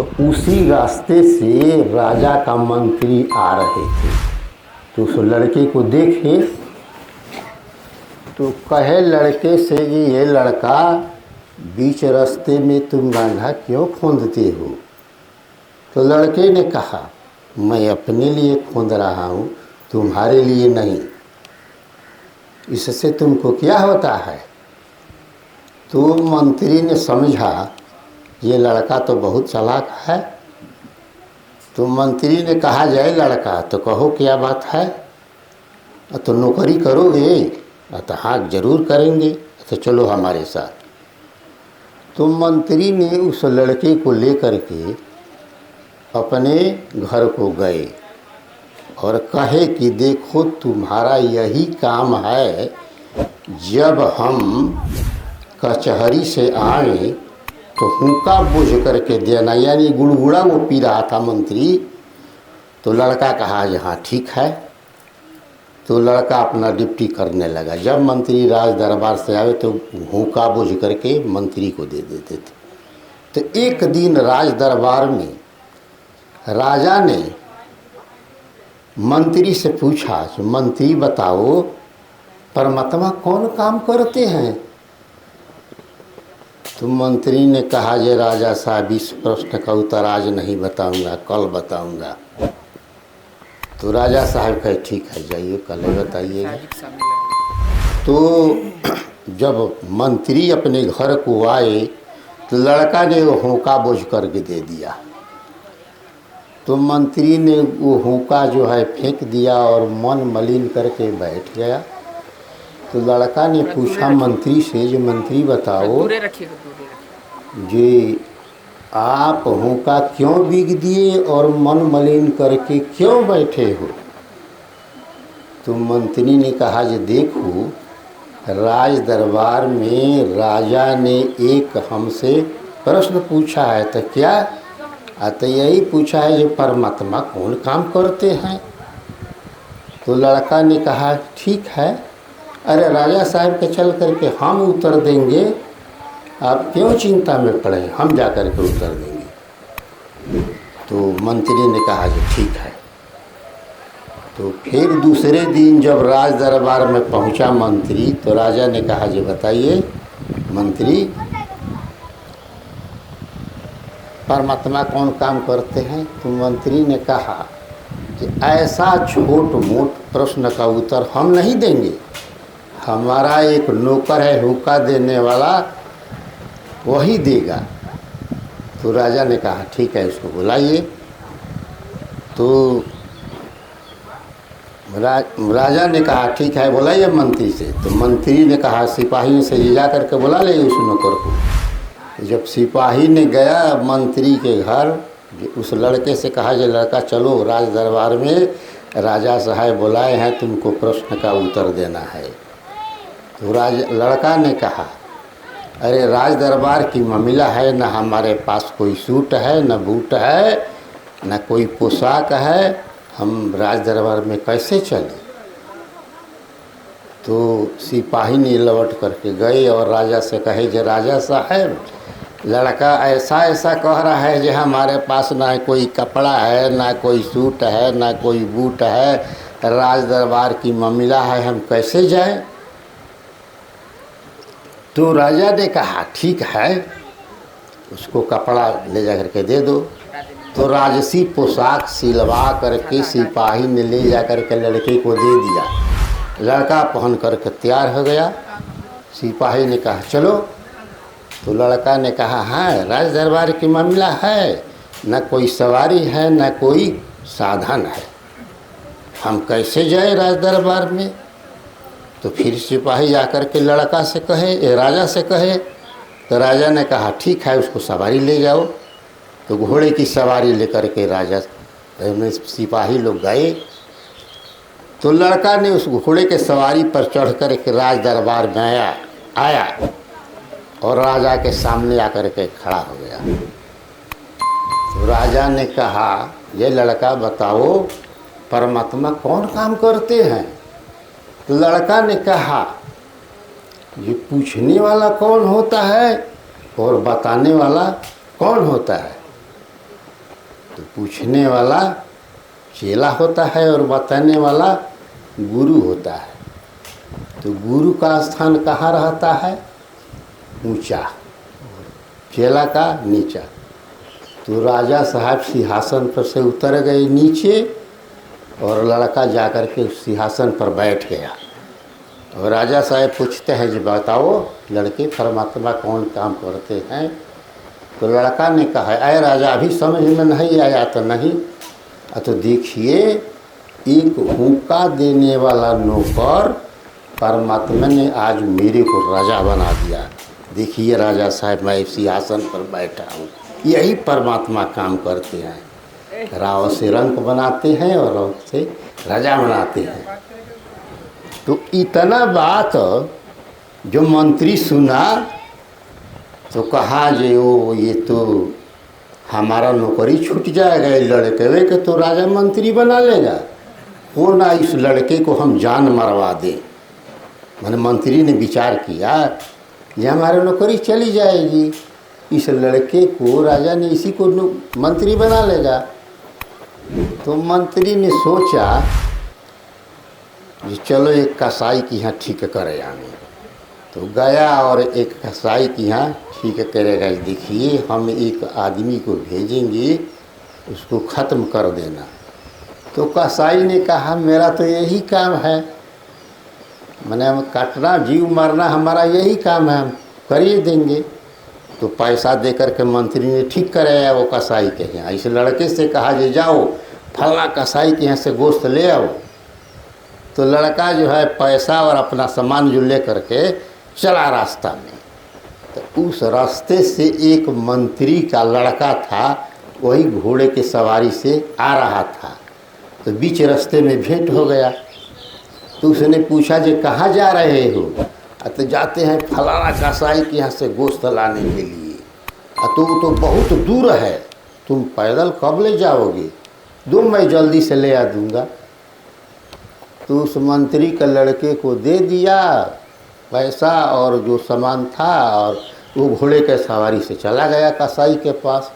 तो उसी रास्ते से राजा का मंत्री आ रहे थे, तो उस लड़के को देखे तो कहे लड़के से कि ये लड़का बीच रास्ते में तुम गांधा क्यों खोदते हो? तो लड़के ने कहा मैं अपने लिए खोद रहा हूँ, तुम्हारे लिए नहीं। इससे तुमको क्या होता है? तो मंत्री ने समझा ये लड़का तो बहुत चालाक है। तो मंत्री ने कहा जय लड़का, तो कहो क्या बात है? तो नौकरी करोगे? तो हाँ जरूर करेंगे। तो चलो हमारे साथ। तो मंत्री ने उस लड़के को लेकर के अपने घर को गए और कहे कि देखो तुम्हारा यही काम है, जब हम कचहरी से आए तो हुक्का बुझ करके देना, यानी गुड़गुड़ा वो पी रहा था मंत्री। तो लड़का कहा हाँ ठीक है। तो लड़का अपना ड्यूटी करने लगा। जब मंत्री राज दरबार से आए तो हुक्का बुझ करके मंत्री को दे देते थे। तो एक दिन राज दरबार में राजा ने मंत्री से पूछा कि मंत्री बताओ परमात्मा कौन काम करते हैं? तो मंत्री ने कहा ये राजा साहब इस प्रश्न का उत्तर आज नहीं बताऊंगा, कल बताऊंगा। तो राजा साहब कहे ठीक है जाइए कल बताइएगा। तो जब मंत्री अपने घर को आए तो लड़का ने वो हुक्का बुझ करके दे दिया। तो मंत्री ने वो हुक्का जो है फेंक दिया और मन मलिन करके बैठ गया। तो लड़का ने पूछा मंत्री से जो मंत्री बताओ जी आप हुक्का क्यों बिग दिए और मन मलिन करके क्यों बैठे हो? तो मंत्री ने कहा जे देखो राज दरबार में राजा ने एक हमसे प्रश्न पूछा है। तो क्या? तो यही पूछा है जो परमात्मा कौन काम करते हैं। तो लड़का ने कहा ठीक है, अरे राजा साहब के चल करके हम उत्तर देंगे, आप क्यों चिंता में पड़े, हम जा कर के उत्तर देंगे। तो मंत्री ने कहा कि ठीक है। तो फिर दूसरे दिन जब राज दरबार में पहुंचा मंत्री तो राजा ने कहा जी बताइए मंत्री परमात्मा कौन काम करते हैं? तो मंत्री ने कहा कि ऐसा छोट मोट प्रश्न का उत्तर हम नहीं देंगे, हमारा एक नौकर है हुक्का देने वाला, वही देगा। तो राजा ने कहा ठीक है उसको बुलाइए। तो राजा ने कहा ठीक है बुलाइए मंत्री से। तो मंत्री ने कहा सिपाहियों से ये जा करके बुला ले उस नौकर को। जब सिपाही ने गया मंत्री के घर, उस लड़के से कहा ये लड़का चलो राज दरबार में राजा साहब बुलाए हैं, तुमको प्रश्न का उत्तर देना है। तो लड़का ने कहा अरे राज दरबार की मामला है, न हमारे पास कोई सूट है, न बूट है, न कोई पोशाक है, हम राज दरबार में कैसे चले? तो सिपाही ने लौट करके गए और राजा से कहे जे राजा साहब लड़का ऐसा ऐसा कह रहा है जो हमारे पास ना कोई कपड़ा है, ना कोई सूट है, ना कोई बूट है, राज दरबार की मामला है, हम कैसे जाएं? तो राजा ने कहा ठीक है उसको कपड़ा ले जा करके दे दो। तो राजसी पोशाक सिलवा करके सिपाही ने ले जा करके लड़के को दे दिया। लड़का पहन करके तैयार हो गया। सिपाही ने कहा चलो। तो लड़का ने कहा हाँ राज दरबार की मामला है, न कोई सवारी है, न कोई साधन है, हम कैसे जाए राज दरबार में? तो फिर सिपाही जाकर के लड़का से कहे राजा से कहे। तो राजा ने कहा ठीक है उसको सवारी ले जाओ। तो घोड़े की सवारी लेकर के राजा सिपाही लोग गए। तो लड़का ने उस घोड़े के सवारी पर चढ़ कर के राज दरबार में आया और राजा के सामने आकर के खड़ा हो गया। तो राजा ने कहा ये लड़का बताओ परमात्मा कौन काम करते हैं? तो लड़का ने कहा ये पूछने वाला कौन होता है और बताने वाला कौन होता है? तो पूछने वाला चेला होता है और बताने वाला गुरु होता है। तो गुरु का स्थान कहाँ रहता है? ऊंचा, चेला का नीचा। तो राजा साहब सिंहासन पर से उतर गए नीचे और लड़का जाकर के सिंहासन पर बैठ गया। और राजा साहब पूछते हैं जी बताओ लड़के परमात्मा कौन काम करते हैं? तो लड़का ने कहा अरे राजा अभी समझ में नहीं आया तो नहीं। तो देखिए एक हुक्का देने वाला नौकर परमात्मा ने आज मेरे को राजा बना दिया। देखिए राजा साहब मैं सिंहासन पर बैठा हूँ। यही परमात्मा काम करते हैं, राव से रंक बनाते हैं और रंक से राजा बनाते हैं। तो इतना बात जो मंत्री सुना तो कहा जे ओ ये तो हमारा नौकरी छूट जाएगा, लड़के के तो राजा मंत्री बना लेगा, हो ना इस लड़के को हम जान मरवा दें। मैंने मंत्री ने विचार किया ये हमारी नौकरी चली जाएगी, इस लड़के को राजा ने इसी को मंत्री बना लेगा। तो मंत्री ने सोचा कि चलो एक कसाई की यहाँ ठीक करे आने। तो गया और एक कसाई की यहाँ ठीक करेगा। देखिए हम एक आदमी को भेजेंगे उसको ख़त्म कर देना। तो कसाई ने कहा मेरा तो यही काम है, मैंने हम काटना जीव मारना हमारा यही काम है, हम करिए देंगे। तो पैसा देकर के मंत्री ने ठीक कराया वो कसाई के यहाँ। इस लड़के से कहा जे जाओ फला कसाई के यहाँ से गोश्त ले आओ। तो लड़का जो है पैसा और अपना सामान जो ले करके चला रास्ता में। तो उस रास्ते से एक मंत्री का लड़का था, वही घोड़े के सवारी से आ रहा था। तो बीच रास्ते में भेंट हो गया। तो उसने पूछा जे कहाँ जा रहे हो? तो जाते हैं फलाना कसाई के यहाँ से गोश्त लाने के लिए। तो बहुत दूर है, तुम पैदल कब ले जाओगे? दो मैं जल्दी से ले आ दूँगा। तो उस मंत्री के लड़के को दे दिया पैसा और जो सामान था, और वो घोड़े के सवारी से चला गया कसाई के पास।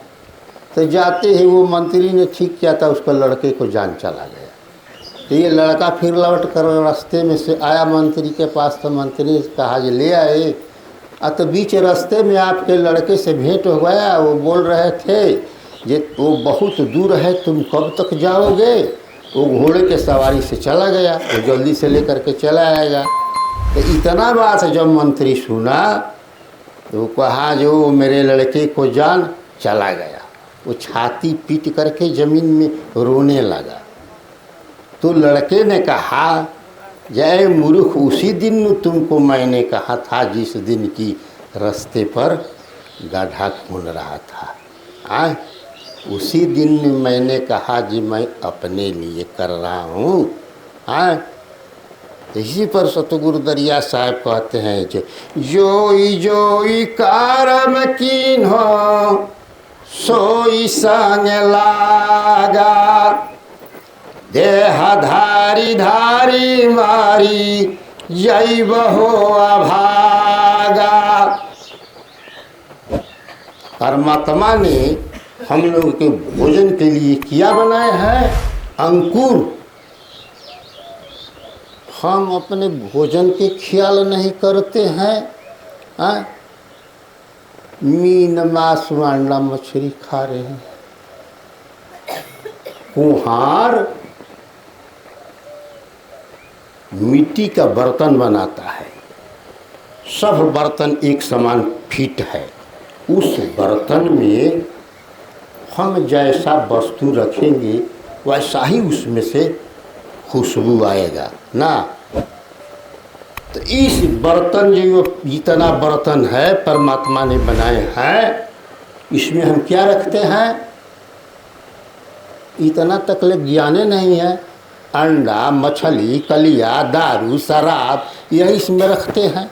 तो जाते ही वो मंत्री ने ठीक किया था, उसका लड़के को जान चला गया। तो ये लड़का फिर लौट कर रास्ते में से आया मंत्री के पास। तो मंत्री ने कहा जे ले आए। तो बीच रास्ते में आपके लड़के से भेंट हो गया। वो बोल रहे थे जे वो बहुत दूर है, तुम कब तक जाओगे? वो घोड़े के सवारी से चला गया, वो जल्दी से लेकर के चला आएगा। तो इतना बात जब मंत्री सुना तो कहा जो मेरे लड़के को जान चला गया। वो छाती पीट करके ज़मीन में रोने लगा। तो लड़के ने कहा जय मूर्ख, उसी दिन तुमको मैंने कहा था जिस दिन की रास्ते पर गड्ढा खोल रहा था। उसी दिन मैंने कहा जी मैं अपने लिए कर रहा हूँ। इसी पर सतगुरु दरिया साहब कहते हैं जोई जोई कारम कीन हो सोई संग लागा, देहा धारी धारी मारी जय बहो अभागा। परमात्मा ने हम लोग के भोजन के लिए क्या बनाया है? अंकुर। हम अपने भोजन के ख्याल नहीं करते हैं। मीन मांस अंडा मछली खा रहे हैं। कुम्हार मिट्टी का बर्तन बनाता है, सब बर्तन एक समान फिट है। उस बर्तन में हम जैसा वस्तु रखेंगे वैसा ही उसमें से खुशबू आएगा ना। तो इस बर्तन जो जितना बर्तन है परमात्मा ने बनाए हैं, इसमें हम क्या रखते हैं? इतना तकलीफ ज्ञाने नहीं है। अंडा मछली कलिया दारू शराब यही इसमें रखते हैं।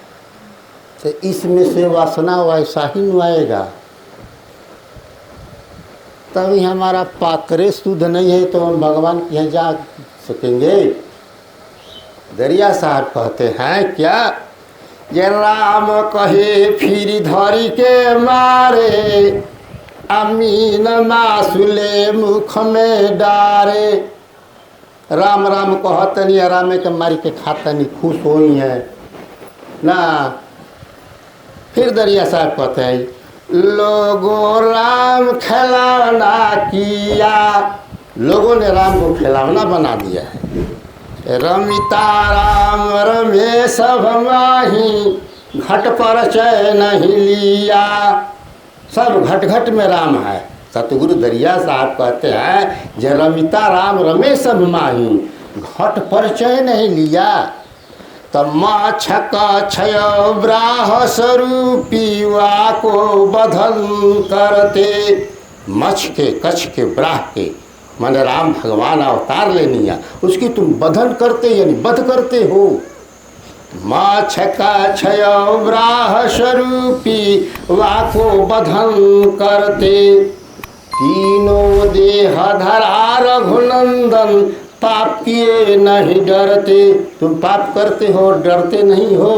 तो इसमें से वासना वैसा ही नहीं आएगा। तभी हमारा पात्रे शुद्ध नहीं है तो हम भगवान के यहाँ जा सकेंगे। दरिया साहब कहते हैं क्या ये राम कहे फिर धरी के मारे अमीन मासुले मुख में डारे। राम राम कहतनी रामे के मारी के खातनी खुश होई है ना। फिर दरिया साहब कहते हैं लोगों राम खिलौना किया, लोगों ने राम को खिलौना बना दिया है। रमिता राम रमे सब माही, घट पर चैन नहीं लिया। सब घट घट में राम है। सतगुरु दरिया साहब कहते हैं जे रमिता राम रमे सब माही, घट पर चैन नहीं लिया। तब माछ का क्षय ब्राह स्वरूपी वा को बधन करते। मछ के कच्छ के ब्राह के माने राम भगवान अवतार लेनिया, उसकी तुम बधन करते यानी बध करते हो। माछ का क्षय ब्राह स्वरूपी वाको बधन करते। तीनों देह धरा रघुनंदन, पाप किए नहीं डरते। तुम पाप करते हो डरते नहीं हो।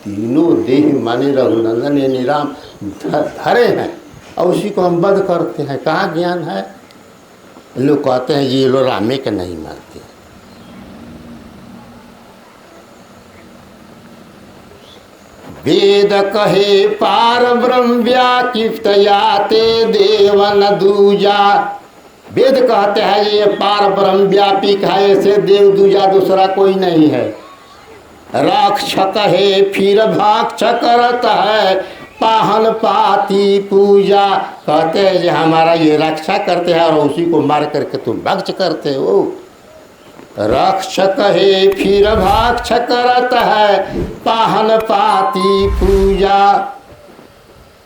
तीनों देह माने रघुनंदन यानी राम धरे हैं और उसी को हम वध करते हैं। कहाँ ज्ञान है? लोग कहते हैं ये लोग रामे के नहीं मानते। वेद कहे पार ब्रह्म व्याकृत याते देवन दूजा। वेद कहते हैं ये पार ब्रह्म व्यापी है, ऐसे देव दूजा दूसरा कोई नहीं है। रक्षक है फिर भक्ष करत है, पाहन पाती पूजा। कहते हैं जो हमारा ये रक्षा करते हैं और उसी को मार करके तुम भक्ष करते हो। रक्षक है फिर भक्ष करत है, पाहन पाती पूजा।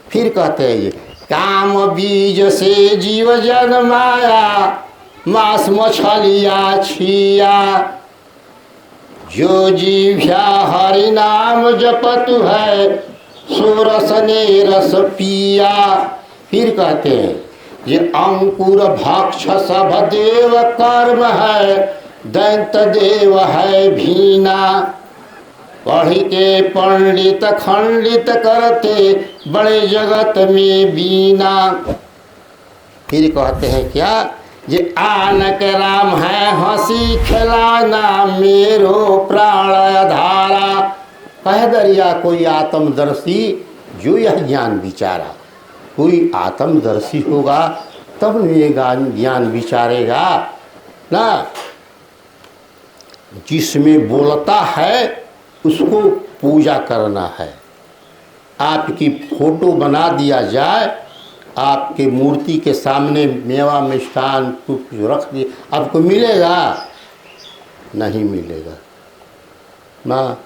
फिर कहते हैं ये काम बीज से जीव जन्माया, मांस मछलिया छिया। जो जीव्या हरि नाम जपतु है, सो रस ने रस पिया। फिर कहते हैं ये अंकुर भक्ष सब देव कर्म है, दैत देव है भीना। पढ़ के पंडित खंडित करते, बड़े जगत में बीना। फिर कहते हैं क्या ये आनक राम है हंसी खिलाना, मेरो प्राण धारा। कह दरिया कोई आत्मदर्शी जो यह ज्ञान विचारा। कोई आत्मदर्शी होगा तब ये ज्ञान विचारेगा ना। जिसमें बोलता है उसको पूजा करना है। आपकी फोटो बना दिया जाए, आपके मूर्ति के सामने मेवा मिष्ठान कुछ रख दिए, आपको मिलेगा? नहीं मिलेगा ना।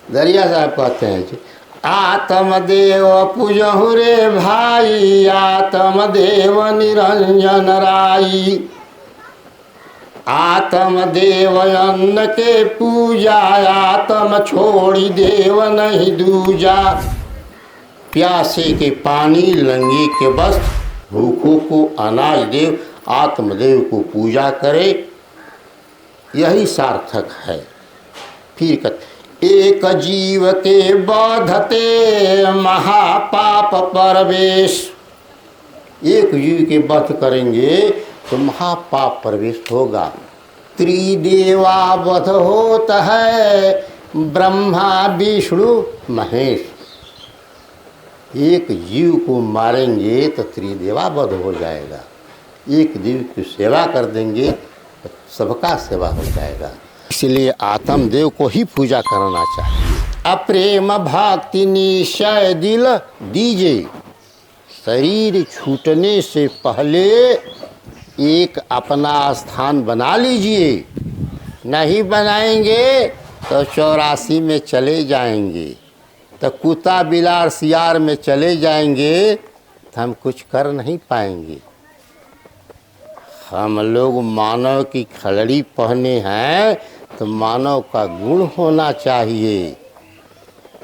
दरिया साहब कहते हैं जी आत्मदेव पूजहु रे भाई, आत्मदेव निरंजन राई। आत्मदेव अन्न के पूजा, आत्म छोड़ी देव नहीं दूजा। प्यासे के पानी, लंगे के वस्त्र, भूखों को अनाज देव, आत्मदेव को पूजा करे, यही सार्थक है। फिर कहते एक जीव के बाधते महापाप प्रवेश। एक जीव के वध करेंगे तो महापाप प्रवेश होगा। त्रिदेवा वध होता है, ब्रह्मा विष्णु महेश। एक जीव को मारेंगे तो त्रिदेवा वध हो जाएगा। एक जीव की सेवा कर देंगे तो सबका सेवा हो जाएगा। इसलिए आत्मदेव को ही पूजा करना चाहिए। अप्रेम भक्ति निश्चय दिल दीजिए। शरीर छूटने से पहले एक अपना स्थान बना लीजिए। नहीं बनाएंगे तो 84 में चले जाएंगे, तो कुत्ता बिलार सियार में चले जाएंगे तो हम कुछ कर नहीं पाएंगे। हम लोग मानव की खलड़ी पहने हैं तो मानव का गुण होना चाहिए।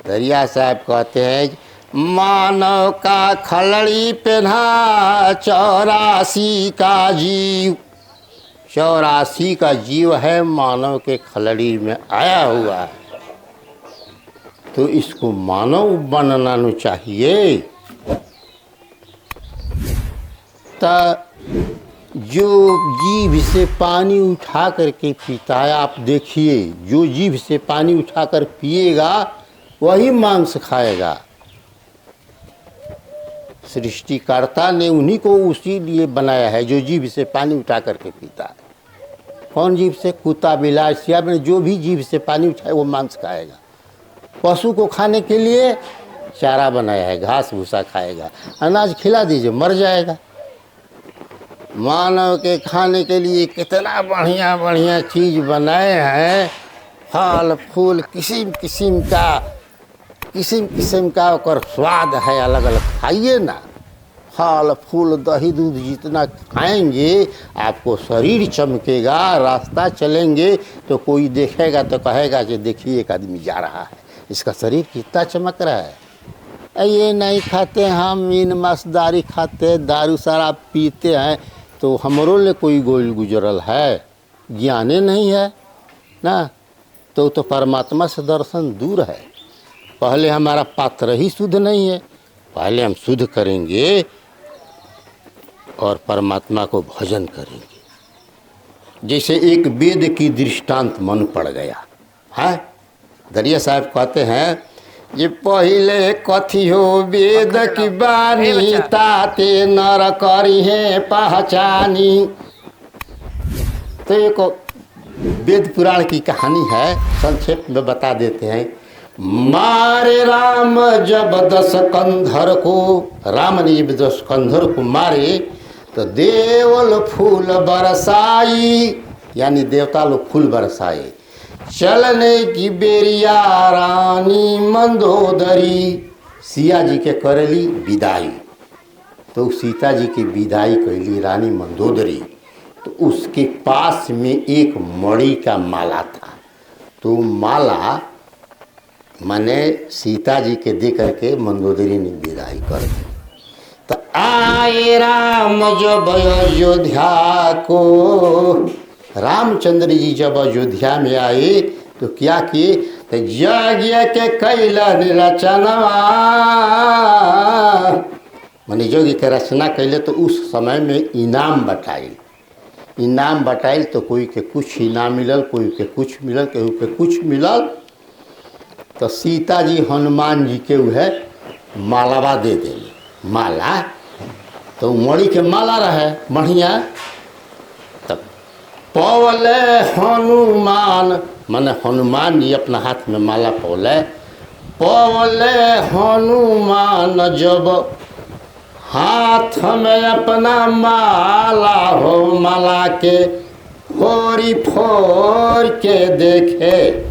दरिया साहब कहते हैं मानव का खलड़ी पहना 84 का जीव। 84 का जीव है मानव के खलड़ी में आया हुआ है, तो इसको मानव बनना चाहिए। जो जीभ से पानी उठा करके पीता है, आप देखिए, जो जीभ से पानी उठाकर पिएगा वही मांस खाएगा। सृष्टिकर्ता ने उन्हीं को उसी लिए बनाया है जो जीभ से पानी उठा करके पीता है। कौन जीभ से? कुत्ता, बिलाइ, सियार में जो भी जीभ से पानी उठाए वो मांस खाएगा। पशु को खाने के लिए चारा बनाया है, घास भूसा खाएगा। अनाज खिला दीजिए मर जाएगा। मानव के खाने के लिए कितना बढ़िया बढ़िया चीज़ बनाए हैं, फल फूल किस्म किस्म का ओकर स्वाद है अलग अलग। खाइए ना, फल फूल दही दूध जितना खाएंगे आपको शरीर चमकेगा। रास्ता चलेंगे तो कोई देखेगा तो कहेगा कि देखिए एक आदमी जा रहा है, इसका शरीर कितना चमक रहा है। ये नहीं खाते हम, इन मसदारी खाते, दारू शराब पीते हैं तो हमरों ले कोई गोल गुजरल है, ज्ञाने नहीं है ना, तो परमात्मा से दर्शन दूर है। पहले हमारा पात्र ही शुद्ध नहीं है, पहले हम शुद्ध करेंगे और परमात्मा को भजन करेंगे। जैसे एक वेद की दृष्टांत मन पड़ गया है। दरिया साहब कहते हैं ये पहले कथी हो वेद की बानी, ताते नर करी है पहचानी। तो एक वेद पुराण की कहानी है, संक्षेप में बता देते हैं। मारे राम जब 10 कंधर को, राम ने जब 10 कंधर को मारे तो देवल फूल बरसाई, यानी देवता लोग फूल बरसाए। चलने की बेरिया रानी मंदोदरी, सिया जी के करेली विदाई, तो सीता जी की विदाई कैली रानी मंदोदरी। तो उसके पास में एक मणि का माला था, तो माला माने सीता जी के दे करके मंदोदरी ने विदाई कर दी। तो आए राम जब अयोध्या को, रामचंद्र जी जब अयोध्या में आए तो क्या किए? तो यज्ञ के कैलन रचना, माने यज्ञ के रचना कैले। तो उस समय में इनाम बटाइल, तो कोई के कुछ इनाम मिलल, कोई के कुछ मिलल, केहू के कुछ मिलल। तो सीता जी हनुमान जी के वह मालावा दे देली, माला तो मणि के माला रहे बढ़िया। तब पौले हनुमान, माने हनुमान जी अपना हाथ में माला पौले हनुमान जब हाथ में अपना माला हो, माला के फोरी फोर के देखे,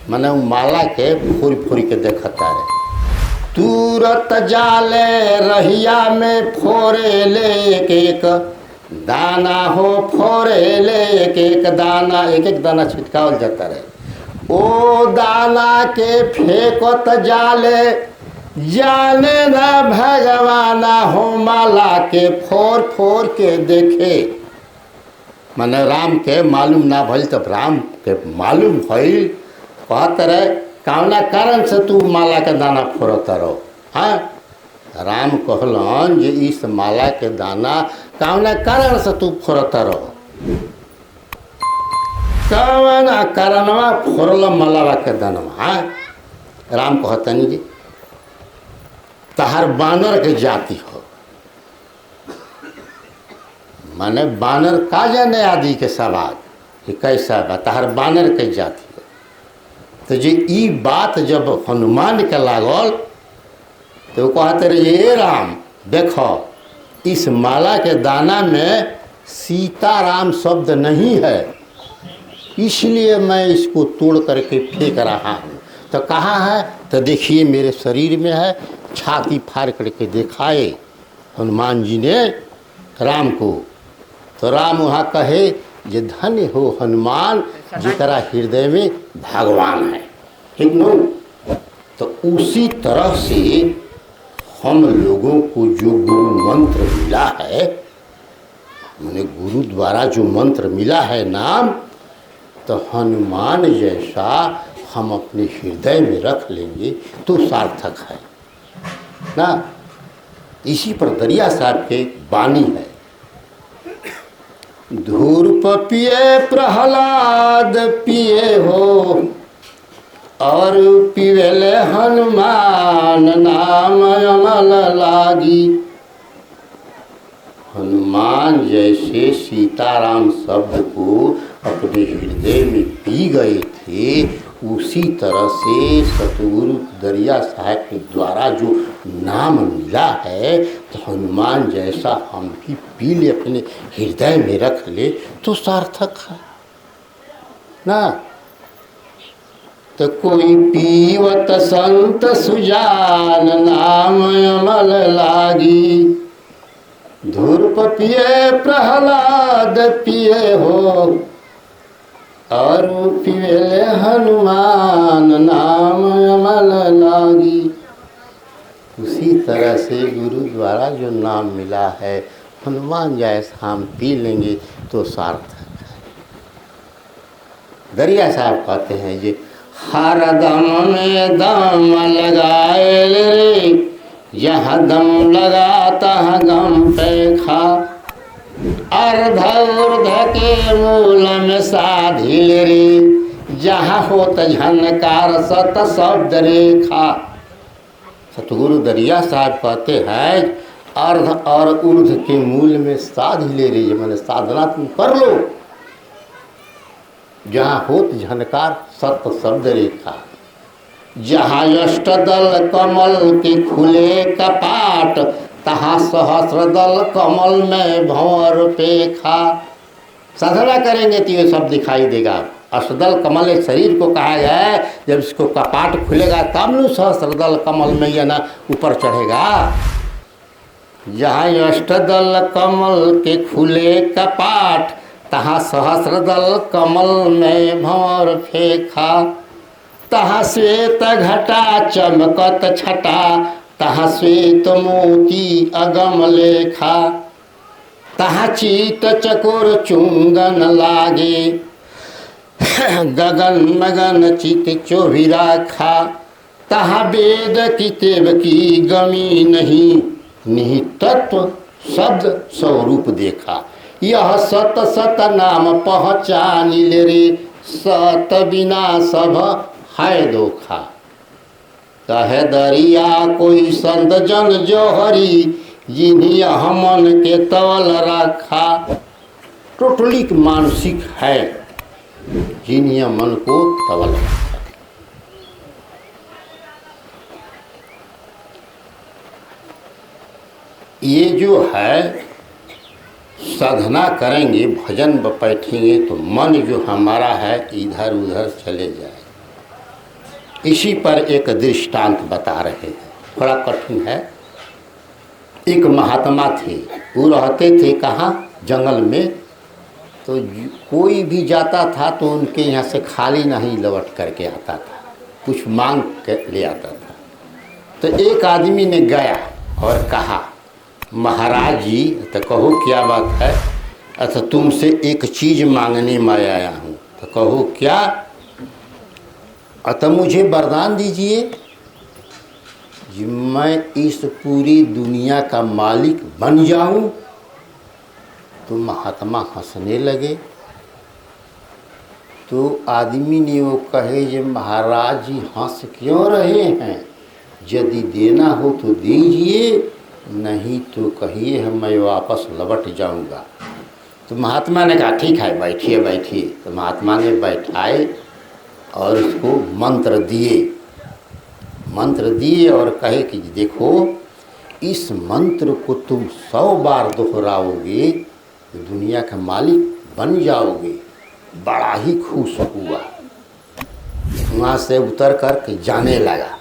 माने माला के फोरी के देखता रहे। तुरंत जाले रहिया में फोरे ले एक दाना हो, फोरे ले एक दाना, एक दाना छिटकावल जाता रहे। ओ दाना के फेंकत जाले, जाने न भगवाना हो, माला के फोर फोर के देखे। माने राम के मालूम ना भइल, तब राम के मालूम भइल। कहत रहे कौना कारण से तू माला के दाना फोड़त रहो? हाँ, राम कहलन जे इस माला के दाना कौना कारण से तू फोड़त रहो? कौना कारणवा फोड़ल मालावा के दानवा? हाँ, राम कहतनी जी तहार बानर के जाति हो, माने बानर का जाने आदि के सवाल कि कैसा बा, तहार बानर के जाति। तो जी ई बात जब हनुमान के लागल तो कहते रहे ये राम देखो इस माला के दाना में सीताराम शब्द नहीं है, इसलिए मैं इसको तोड़ करके फेंक रहा हूँ। तो कहाँ है? तो देखिए मेरे शरीर में है। छाती फाड़ करके दिखाए हनुमान जी ने राम को। तो राम वहाँ कहे जे धन्य हो हनुमान जिकरा हृदय में भगवान है, ठीक नो। तो उसी तरह से हम लोगों को जो गुरु मंत्र मिला है, मैंने गुरु द्वारा जो मंत्र मिला है नाम, तो हनुमान जैसा हम अपने हृदय में रख लेंगे तो सार्थक है ना। इसी पर दरिया साहब के वाणी है, धूर्प पिए प्रहलाद पिए हो, और पिवेले हनुमान नाम अमल लागी। हनुमान जैसे सीताराम शब्द को अपने हृदय में पी गए थे, उसी तरह से सतगुरु दरिया साहब के द्वारा जो नाम मिला है, तो हनुमान जैसा हम भी पी ले, अपने हृदय में रख ले तो सार्थक है ना। तो कोई पीवत संत सुजान नाम अमल लागी। धूर्प पिए प्रहलाद पिए हो, और पिवेले हनुमान नाम अमल लागी। उसी तरह से गुरु द्वारा जो नाम मिला है, हनुमान जैसा हम पी लेंगे तो सार्थक है। दरिया साहब कहते हैं जी, हर दम में दम लगाए रे, यहाँ दम लगाता है गम पे खा। अर्ध ऊर्ध के मूल में साधिल रे, जहाँ होत झनकार सत शब्द रेखा। सतगुरु दरिया साहब कहते हैं, अर्ध और ऊर्ध के मूल में साधिल रे, मैंने साधना तुम कर लो, जहाँ होत झनकार सत शब्द रेखा। जहाँ अष्टदल कमल के खुले कपाट, तहाँ सहस्र दल कमल में भंवर पेखा। साधना करेंगे तो ये सब दिखाई देगा। अष्टदल कमल एक शरीर को कहा गया है, जब इसको कपाट खुलेगा तब न सहस्र दल कमल में या ना ऊपर चढ़ेगा। जहाँ अष्टदल कमल के खुले कपाट, तहाँ सहस्र दल कमल में भंवर फेखा। तहाँ श्वेत घटा चमकत छटा, तहाँ श्वेत मोती अगम लेखा। तहाँ चित चकोर चुंगन लागे, गगन मगन चित चोभिरा खा। तहाँ वेद कितेब की गमी नहीं, निहितत्व शब्द स्वरूप देखा। यह सत सत नाम पहचानिल रे, सत बिना सब है धोखा। कहे दरिया कोई संत जन जोहरी, जिन्हीं हमन के तवल रखा। टोटली मानसिक है, जिन्हीं मन को तवल रखा। ये जो है साधना करेंगे, भजन बैठेंगे तो मन जो हमारा है इधर उधर चले जाए। इसी पर एक दृष्टांत बता रहे हैं, थोड़ा कठिन है। एक महात्मा थे, वो रहते थे कहाँ, जंगल में। तो कोई भी जाता था तो उनके यहाँ से खाली नहीं लौट करके आता था, कुछ मांग के ले आता था। तो एक आदमी ने गया और कहा, महाराज जी, तो कहो क्या बात है। अच्छा, तुमसे एक चीज़ मांगने में आया हूँ। तो कहो क्या। अतः मुझे वरदान दीजिए कि मैं इस पूरी दुनिया का मालिक बन जाऊं। तो महात्मा हंसने लगे। तो आदमी ने वो कहे, जे महाराज जी हंस क्यों रहे हैं, यदि देना हो तो दीजिए, नहीं तो कहिए मैं वापस लौट जाऊंगा। तो महात्मा ने कहा ठीक है, बैठिए बैठिए। तो महात्मा ने बैठाए और उसको मंत्र दिए और कहे कि देखो, इस मंत्र को तुम 100 बार दोहराओगे तो दुनिया का मालिक बन जाओगे। बड़ा ही खुश हुआ, वहाँ से उतर कर के जाने लगा।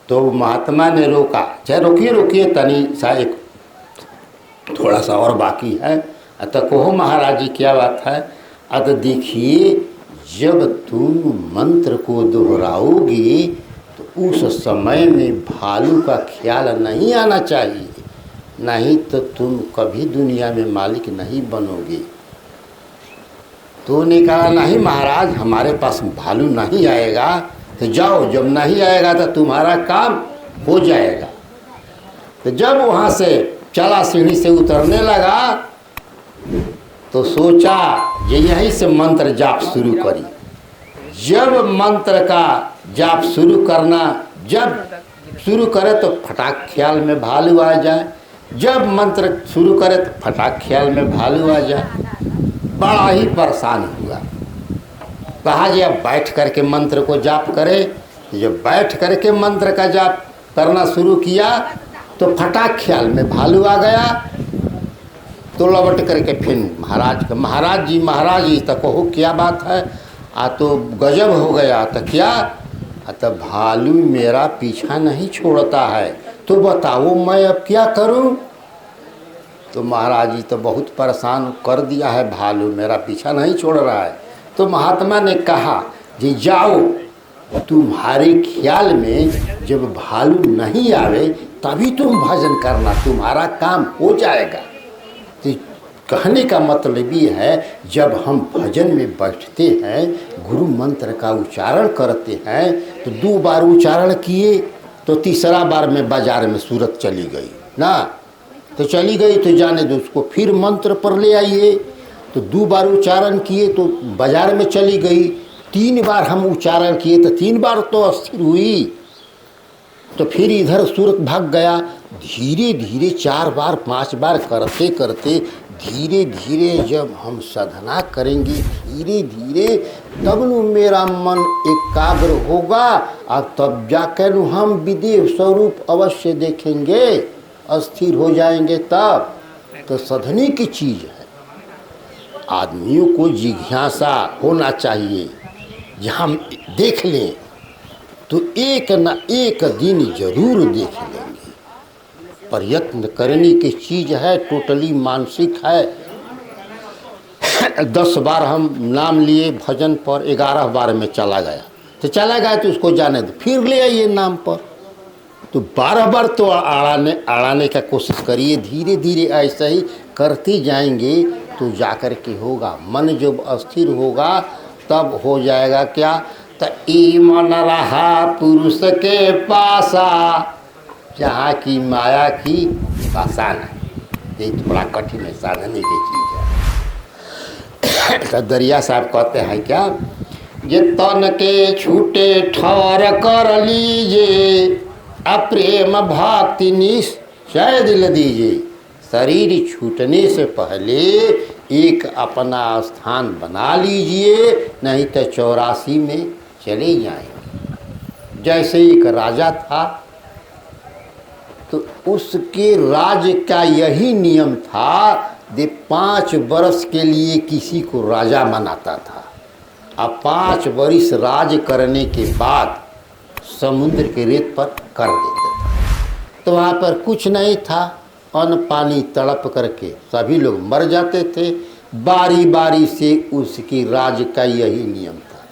तो महात्मा ने रोका, चाहे रोकिए तनी सा, एक थोड़ा सा और बाकी है। अतः कहो महाराज जी क्या बात है। अतः देखिए, जब तुम मंत्र को दोहराओगे तो उस समय में भालू का ख्याल नहीं आना चाहिए, नहीं तो तुम कभी दुनिया में मालिक नहीं बनोगे। तो ने कहा नहीं महाराज, हमारे पास भालू नहीं आएगा। तो जाओ, जब नहीं आएगा तो तुम्हारा काम हो जाएगा। तो जब वहाँ से चला, सीढ़ी से उतरने लगा तो सोचा ये यहीं से मंत्र जाप शुरू करी। जब मंत्र का जाप शुरू करना, जब शुरू करे तो फटाक ख्याल में भालू आ जाए, जब मंत्र शुरू करे तो फटाक ख्याल में भालू आ जाए। बड़ा ही परेशान हुआ। कहा जी अब बैठ करके मंत्र को जाप करे। जब बैठ करके मंत्र का जाप करना शुरू किया तो फटाक ख्याल में भालू आ गया। तो लौट करके फिर महाराज जी तो कहो क्या बात है, आ तो गजब हो गया। तो क्या, तो भालू मेरा पीछा नहीं छोड़ता है, तो बताओ मैं अब क्या करूं। तो महाराज जी तो बहुत परेशान कर दिया है, भालू मेरा पीछा नहीं छोड़ रहा है। तो महात्मा ने कहा जी जाओ, तुम्हारे ख्याल में जब भालू नहीं आवे तभी तुम भजन करना, तुम्हारा काम हो जाएगा। तो कहने का मतलब ये है जब हम भजन में बैठते हैं, गुरु मंत्र का उच्चारण करते हैं, तो 2 बार उच्चारण किए तो तीसरा बार में बाजार में सूरत चली गई ना, तो चली गई तो जाने दो उसको, फिर मंत्र पर ले आइए। तो 2 बार उच्चारण किए तो बाजार में चली गई। 3 बार हम उच्चारण किए तो 3 बार तो अस्थिर हुई, तो फिर इधर सूरत भाग गया। धीरे धीरे 4 बार 5 बार करते करते धीरे धीरे जब हम साधना करेंगे धीरे धीरे, तब न मेरा मन एकाग्र होगा और तब जाकर हम विदेह स्वरूप अवश्य देखेंगे, अस्थिर हो जाएंगे तब। तो साधने की चीज़ है, आदमियों को जिज्ञासा होना चाहिए। जहाँ देख लें तो एक न एक दिन जरूर देख लेंगे। प्रयत्न करने की चीज़ है, टोटली मानसिक है। 10 बार हम नाम लिए भजन पर, 11 बार में चला गया तो चला गया, तो उसको जाने दो, फिर ले आइए नाम पर। तो 12 बार तो अड़ाने का कोशिश करिए। धीरे धीरे ऐसा ही करते जाएंगे तो जाकर के होगा। मन जब अस्थिर होगा तब हो जाएगा क्या, तो ई मन रहा पुरुष के पासा, जहाँ की माया की आसान है। ये थोड़ा कठिन है, साधने की चीज़ है। तो दरिया साहब कहते हैं क्या, ये तन के छूटे ठौर कर लीजिए, अप्रेम भक्ति निश्चय दिल दीजिए। शरीर छूटने से पहले एक अपना स्थान बना लीजिए, नहीं तो 84 में चले जाएंगे। जैसे एक राजा था तो उसके राज्य का यही नियम था, दे 5 वर्ष के लिए किसी को राजा बनाता था। अब 5 वर्ष राज करने के बाद समुद्र के रेत पर कर देता था। तो वहाँ पर कुछ नहीं था, अन्न पानी तड़प करके सभी लोग मर जाते थे। बारी बारी से उसकी राज का यही नियम था।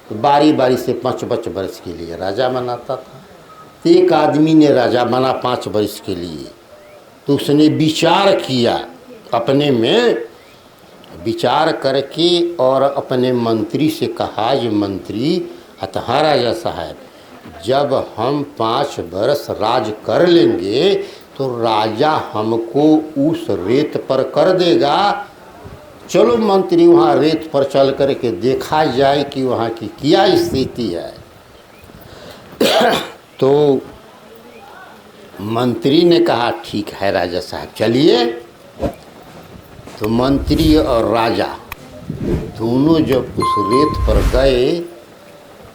तो बारी बारी से 5 वर्ष के लिए राजा बनाता था। तो एक आदमी ने राजा बना 5 वर्ष के लिए, तो उसने विचार किया, अपने में विचार करके और अपने मंत्री से कहा, ये मंत्री अतः राजा साहब, जब हम 5 वर्ष राज कर लेंगे तो राजा हमको उस रेत पर कर देगा। चलो मंत्री वहाँ रेत पर चल कर के देखा जाए कि वहाँ की क्या स्थिति है। तो मंत्री ने कहा ठीक है राजा साहब चलिए। तो मंत्री और राजा दोनों जब उस रेत पर गए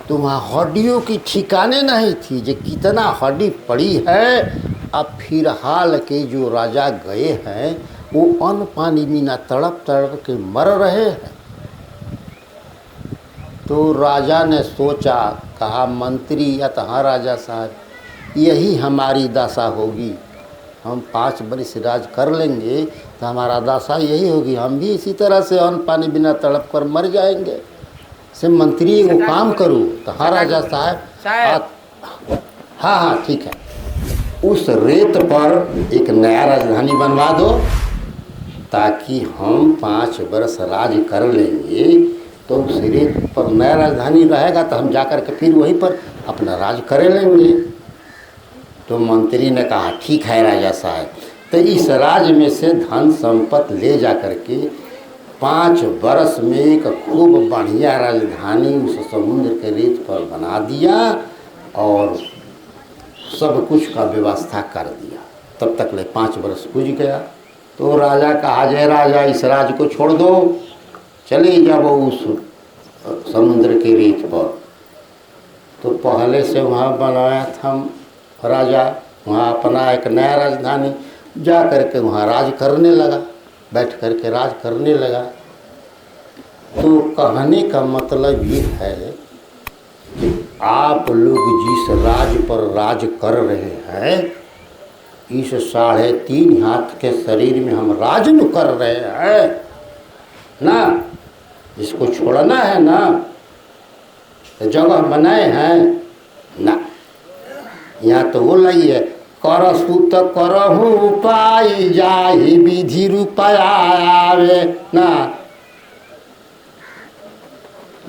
तो वहाँ हड्डियों की ठिकाने नहीं थी, जो कितना हड्डी पड़ी है। अब फिलहाल के जो राजा गए हैं वो अन्न पानी बिना तड़प तड़प के मर रहे हैं। तो राजा ने सोचा, कहा मंत्री अतः राजा साहब यही हमारी दशा होगी, हम 5 वर्ष राज कर लेंगे तो हमारा दशा यही होगी, हम भी इसी तरह से अन्न पानी बिना तड़प कर मर जाएंगे। से मंत्री वो काम करो। तो हाँ राजा साहब, हाँ ठीक है, उस रेत पर एक नया राजधानी बनवा दो ताकि हम 5 वर्ष राज कर लेंगे। तो उस रेत पर नया राजधानी रहेगा तो हम जाकर के फिर वहीं पर अपना राज कर लेंगे। तो मंत्री ने कहा ठीक है राजा साहब। तो इस राज्य में से धन संपत्ति ले जा कर के 5 बरस में एक खूब बढ़िया राजधानी उस समुद्र के रेत पर बना दिया और सब कुछ का व्यवस्था कर दिया। तब तक ले 5 बरस गुज गया। तो राजा कहा, जय राजा, इस राज को छोड़ दो, चले जाओ उस समुद्र के रेत पर। तो पहले से वहाँ बनाया था राजा, वहाँ अपना एक नया राजधानी जा करके वहाँ राज करने लगा, बैठ करके राज करने लगा। तो कहने का मतलब ये है कि आप लोग जिस राज पर राज कर रहे हैं, इस 3.5 हाथ के शरीर में हम राज न कर रहे हैं ना, इसको छोड़ना है ना, जगह बनाए हैं ना। यहाँ तो बोला ही है, करसु त करहु पाई जाहि विधि रुपया आवे ना।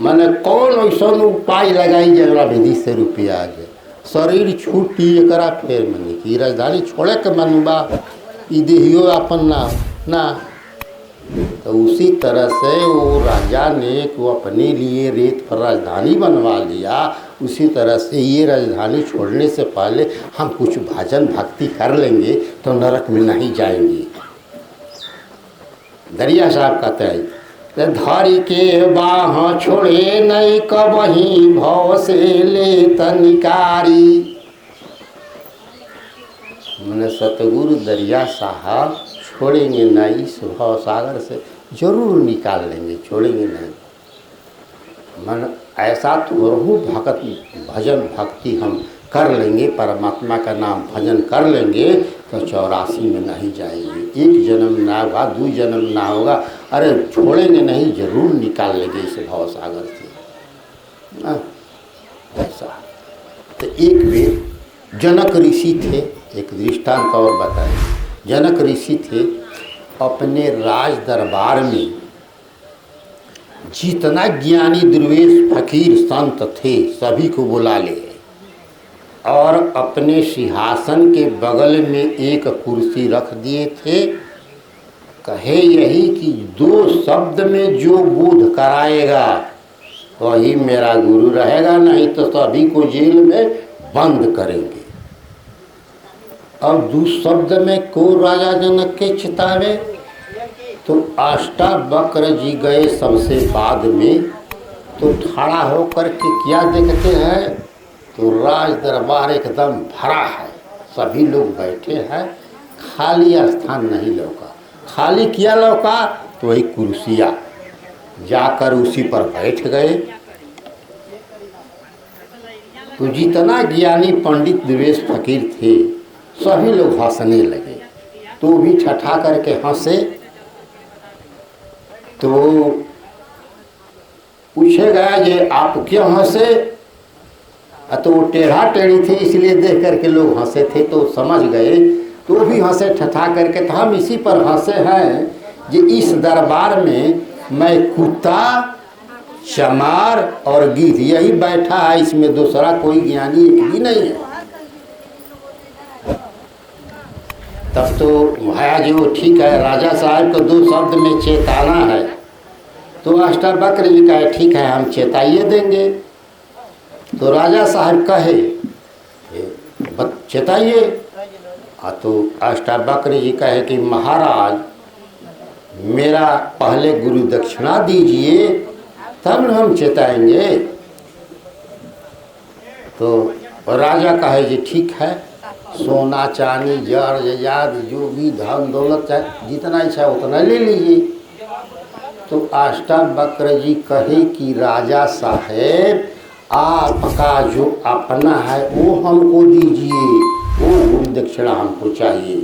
माने कौन ऐसा उपाय लगाई जरा विधि से रुपया आ जाए, शरीर छूटी एकरा फेर मने की राजधानी छोड़े के मन बा, ई देहियो अपन ना। तो उसी तरह से वो राजा ने को अपने लिए रेत पर राजधानी बनवा लिया। उसी तरह से ये राजधानी छोड़ने से पहले हम कुछ भजन भक्ति कर लेंगे तो नरक में नहीं जाएंगे। दरिया साहब कहते हैं, धरी के बाह छोड़े नहीं कबही भव से ले तनिकारी। मैंने सतगुरु दरिया साहब छोड़ेंगे नहीं, इस भव सागर से जरूर निकाल लेंगे, छोड़ेंगे नहीं। मन ऐसा तो रहू भजन भक्ति हम कर लेंगे, परमात्मा का नाम भजन कर लेंगे तो 84 में नहीं जाएंगे। 1 जन्म ना होगा, 2 जन्म ना होगा, अरे छोड़ेंगे नहीं, जरूर निकाल लेंगे इस भव सागर से। ऐसा तो एक बेर जनक ऋषि थे, एक दृष्टांत और बताए। जनक ऋषि थे, अपने राज दरबार में जितना ज्ञानी दुर्वेश फकीर संत थे सभी को बुला ले और अपने सिंहासन के बगल में एक कुर्सी रख दिए थे। कहे यही कि 2 शब्द में जो बोध कराएगा वही मेरा गुरु रहेगा, नहीं तो सभी को जेल में बंद करेंगे। अब 2 शब्द में को राजा जनक के चितावे, तो अष्टावक्र जी गए सबसे बाद में। तो खड़ा होकर के क्या देखते हैं, तो राज दरबार एकदम भरा है, सभी लोग बैठे हैं, खाली स्थान नहीं लौका। खाली क्या लौका, तो वही कुर्सियाँ, जाकर उसी पर बैठ गए। तो जितना ज्ञानी पंडित दिवेश फकीर थे सभी लोग हंसने लगे, तो भी ठठा करके हंसे। तो पूछे गया ये आप क्यों हंसे, तो वो टेढ़ा टेढ़ी थी इसलिए देख करके लोग हंसे थे, तो समझ गए। तो भी हंसे ठठा करके, तो हम इसी पर हंसे हैं कि इस दरबार में मैं कुत्ता, चमार और गिद्ध यही बैठा है, इसमें दूसरा कोई ज्ञानी एक भी नहीं है। तब तो भाया जी वो ठीक है, राजा साहब को 2 शब्द में चेताना है। तो अष्टावक्र जी कहे ठीक है हम चेताइए देंगे। तो राजा साहब कहे चेताइए। तो अष्टावक्र जी कहे कि महाराज मेरा पहले गुरु दक्षिणा दीजिए तब न हम चेताएंगे। तो राजा कहे जी ठीक है, सोना चांदी जड़ जजाद जो भी धन दौलत चाहे जितना इच्छा उतना ले लीजिए। तो अष्टावक्र जी कहे कि राजा साहेब आपका जो अपना है वो हमको दीजिए, वो गुरु दक्षिणा हमको चाहिए।